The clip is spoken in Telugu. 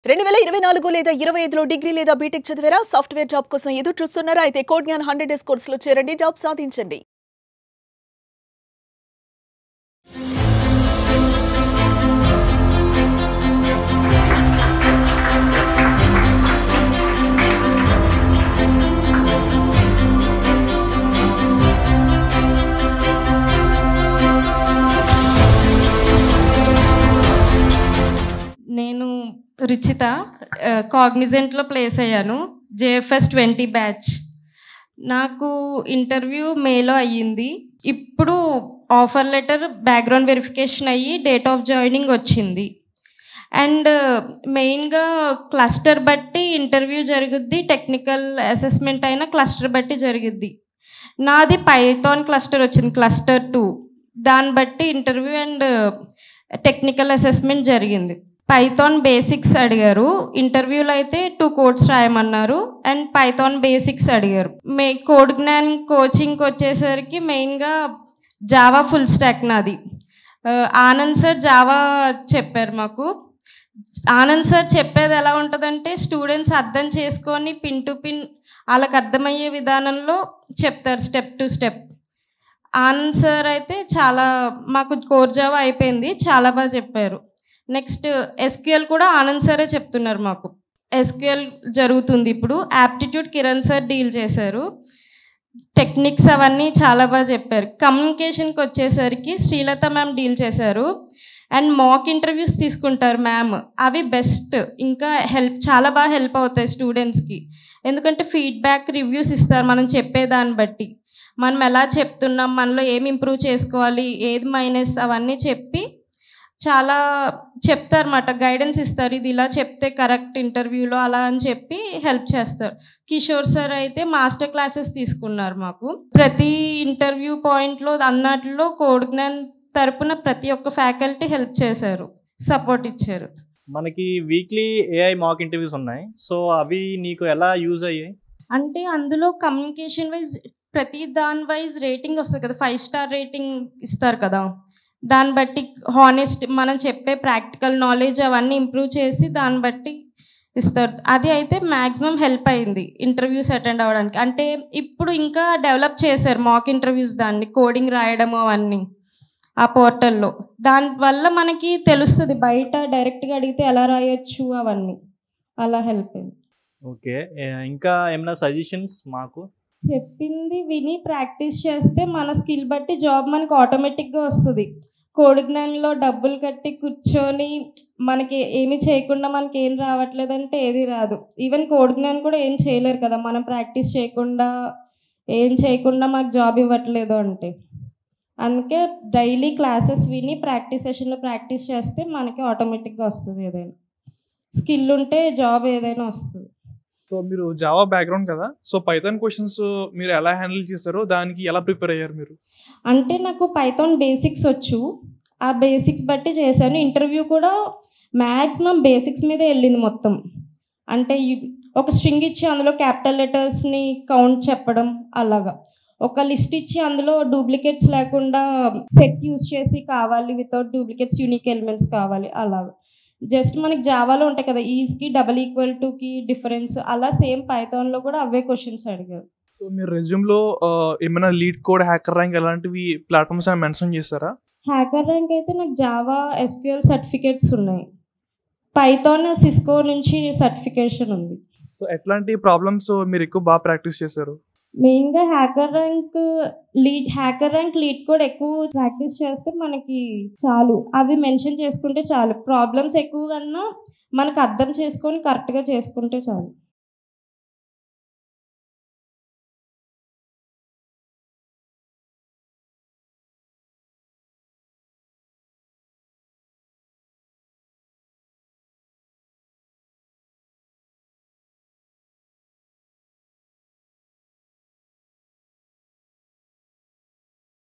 2024 లేదా 25లో డిగ్రీ లేదా బీటెక్ చదివారా? సాఫ్ట్‌వేర్ జాబ్ కోసం ఎదురు చూస్తున్నారా? అయితే కోడ్ జ్ఞాన్ 100 డేస్ కోర్సులో చేరండి, జాబ్ సాధించండి. నేను రుచిత కాగ్నిజెంట్లో ప్లేస్ అయ్యాను. JFS 20 batch. నాకు ఇంటర్వ్యూ మేలో అయ్యింది. ఇప్పుడు ఆఫర్ లెటర్ బ్యాక్గ్రౌండ్ వెరిఫికేషన్ అయ్యి డేట్ ఆఫ్ జాయినింగ్ వచ్చింది. అండ్ మెయిన్గా క్లస్టర్ బట్టి ఇంటర్వ్యూ జరుగుద్ది, టెక్నికల్ అసెస్మెంట్ అయినా క్లస్టర్ బట్టి జరుగుద్ది. నాది పైథాన్ క్లస్టర్ వచ్చింది, క్లస్టర్ 2. దాన్ని బట్టి ఇంటర్వ్యూ అండ్ టెక్నికల్ అసెస్మెంట్ జరిగింది. పైథాన్ బేసిక్స్ అడిగారు. ఇంటర్వ్యూలో అయితే 2 కోడ్స్ రాయమన్నారు అండ్ పైథాన్ బేసిక్స్ అడిగారు. కోడ్ జ్ఞాన్ కోచింగ్కి వచ్చేసరికి మెయిన్గా జావా ఫుల్ స్టాక్ నాది. ఆనంద్ సార్ జావా చెప్పారు మాకు. ఆనంద్ సార్ చెప్పేది ఎలా ఉంటుందంటే స్టూడెంట్స్ అర్థం చేసుకొని పిన్ టు పిన్ వాళ్ళకి అర్థమయ్యే విధానంలో చెప్తారు, step to step. Anand sir అయితే చాలా మాకు కోర్ జావా అయిపోయింది, చాలా బాగా చెప్పారు. నెక్స్ట్ ఎస్క్యూఎల్ కూడా ఆనంద్ సారే చెప్తున్నారు మాకు. ఎస్క్యూఎల్ జరుగుతుంది ఇప్పుడు. యాప్టిట్యూడ్ కిరణ్ సార్ డీల్ చేశారు. టెక్నిక్స్ అవన్నీ చాలా బాగా చెప్పారు. కమ్యూనికేషన్కి వచ్చేసరికి శ్రీలత మ్యామ్ డీల్ చేశారు. అండ్ మాక్ ఇంటర్వ్యూస్ తీసుకుంటారు మ్యామ్, అవి బెస్ట్. ఇంకా చాలా బాగా హెల్ప్ అవుతాయి స్టూడెంట్స్కి. ఎందుకంటే ఫీడ్బ్యాక్ రివ్యూస్ ఇస్తారు మనం చెప్పేదాన్ని బట్టి. మనం ఎలా చెప్తున్నాం, మనలో ఏమి ఇంప్రూవ్ చేసుకోవాలి, ఏది మైనస్, అవన్నీ చెప్పి చాలా చెప్తారన్నమాట, గైడెన్స్ ఇస్తారు. ఇది ఇలా చెప్తే కరెక్ట్ ఇంటర్వ్యూలో అలా అని చెప్పి హెల్ప్ చేస్తారు. కిషోర్ సార్ అయితే మాస్టర్ క్లాసెస్ తీసుకున్నారు మాకు. ప్రతి ఇంటర్వ్యూ పాయింట్లో అన్నట్లో కోడ్ జ్ఞాన్ తరపున ప్రతి ఒక్క ఫ్యాకల్టీ హెల్ప్ చేశారు, సపోర్ట్ ఇచ్చారు. మనకి వీక్లీ ఏఐ మాక్ ఇంటర్వ్యూస్ ఉన్నాయి. సో అవి నీకు ఎలా యూజ్ అయ్యాయి? అంటే అందులో కమ్యూనికేషన్ వైజ్ ప్రతి దాని వైజ్ రేటింగ్ వస్తుంది కదా, 5 స్టార్ రేటింగ్ ఇస్తారు కదా. దాన్ని బట్టి హానెస్ట్ మనం చెప్పే ప్రాక్టికల్ నాలెడ్జ్ అవన్నీ ఇంప్రూవ్ చేసి దాన్ని బట్టి ఇస్తారు. అది అయితే మ్యాక్సిమం హెల్ప్ అయింది ఇంటర్వ్యూస్ అటెండ్ అవ్వడానికి. అంటే ఇప్పుడు ఇంకా డెవలప్ చేశారు మాక్ ఇంటర్వ్యూస్, దాన్ని కోడింగ్ రాయడం అవన్నీ ఆ పోర్టల్లో. దానివల్ల మనకి తెలుస్తుంది, బయట డైరెక్ట్గా అడిగితే ఎలా రాయొచ్చు అవన్నీ. అలా హెల్ప్ అయింది. ఓకే, ఇంకా ఏమైనా సజెషన్స్? మాకు చెప్పింది విని ప్రాక్టీస్ చేస్తే మన స్కిల్ బట్టి జాబ్ మనకు ఆటోమేటిక్గా వస్తుంది. కోడ్ జ్ఞానంలో డబ్బులు కట్టి కూర్చొని మనకి ఏమి చేయకుండా మనకి ఏం రావట్లేదంటే ఏది రాదు. ఈవెన్ కోడ్ జ్ఞానం కూడా ఏం చేయలేరు కదా, మనం ప్రాక్టీస్ చేయకుండా ఏం చేయకుండా మాకు జాబ్ ఇవ్వట్లేదు అంటే. అందుకే డైలీ క్లాసెస్ విని ప్రాక్టీస్ సెషన్లో ప్రాక్టీస్ చేస్తే మనకి ఆటోమేటిక్గా వస్తుంది. ఏదైనా స్కిల్ ఉంటే జాబ్ ఏదైనా వస్తుంది. సో మీరు జావా బ్యాక్గ్రౌండ్ కదా, సో పైథాన్ క్వశ్చన్స్ మీరు ఎలా హ్యాండిల్ చేశారో, దానికి ఎలా ప్రిపేర్ అయ్యారు మీరు? అంటే నాకు పైథాన్ బేసిక్స్ వచ్చు, ఆ బేసిక్స్ బట్టి చేశాను. ఇంటర్వ్యూ కూడా మ్యాక్సిమం బేసిక్స్ మీదే వెళ్ళింది మొత్తం. అంటే ఒక స్ట్రింగ్ ఇచ్చి అందులో క్యాపిటల్ లెటర్స్ని కౌంట్ చెప్పడం, అలాగా ఒక లిస్ట్ ఇచ్చి అందులో డూప్లికేట్స్ లేకుండా సెట్ యూస్ చేసి కావాలి, వితౌట్ డూప్లికేట్స్ యూనిక్ ఎలిమెంట్స్ కావాలి, అలాగా. జస్ట్ మనకి జావాలో ఉంటాయి కదా, ఈజ్కి డబల్ ఈక్వల్ టుకి డిఫరెన్స్, అలా సేమ్ పైథాన్లో కూడా అవే క్వశ్చన్స్ అడిగారు. సో మీరు రెజ్యూమ్లో ఏమైనా లీడ్ కోడ్, హ్యాకర్ ర్యాంక్ అలాంటివి ప్లాట్ఫామ్స్ అని మెన్షన్ చేస్తారా? హ్యాకర్ ర్యాంక్ అయితే నాకు జావా ఎస్క్యూఎల్ సర్టిఫికేట్స్ ఉన్నాయి. పైథాన్ సిస్కో నుంచి సర్టిఫికేషన్ ఉంది. సో ఎట్లాంటి ప్రాబ్లమ్స్ మీరు ఎక్కువ బాగా ప్రాక్టీస్ చేశారు? మెయిన్గా హ్యాకర్ ర్యాంక్ లీడ్ కోడ్ ఎక్కువ ప్రాక్టీస్ చేస్తే మనకి చాలు, అవి మెన్షన్ చేసుకుంటే చాలు. ప్రాబ్లమ్స్ ఎక్కువ కన్నా మనకు అర్థం చేసుకొని కరెక్ట్గా చేసుకుంటే చాలు.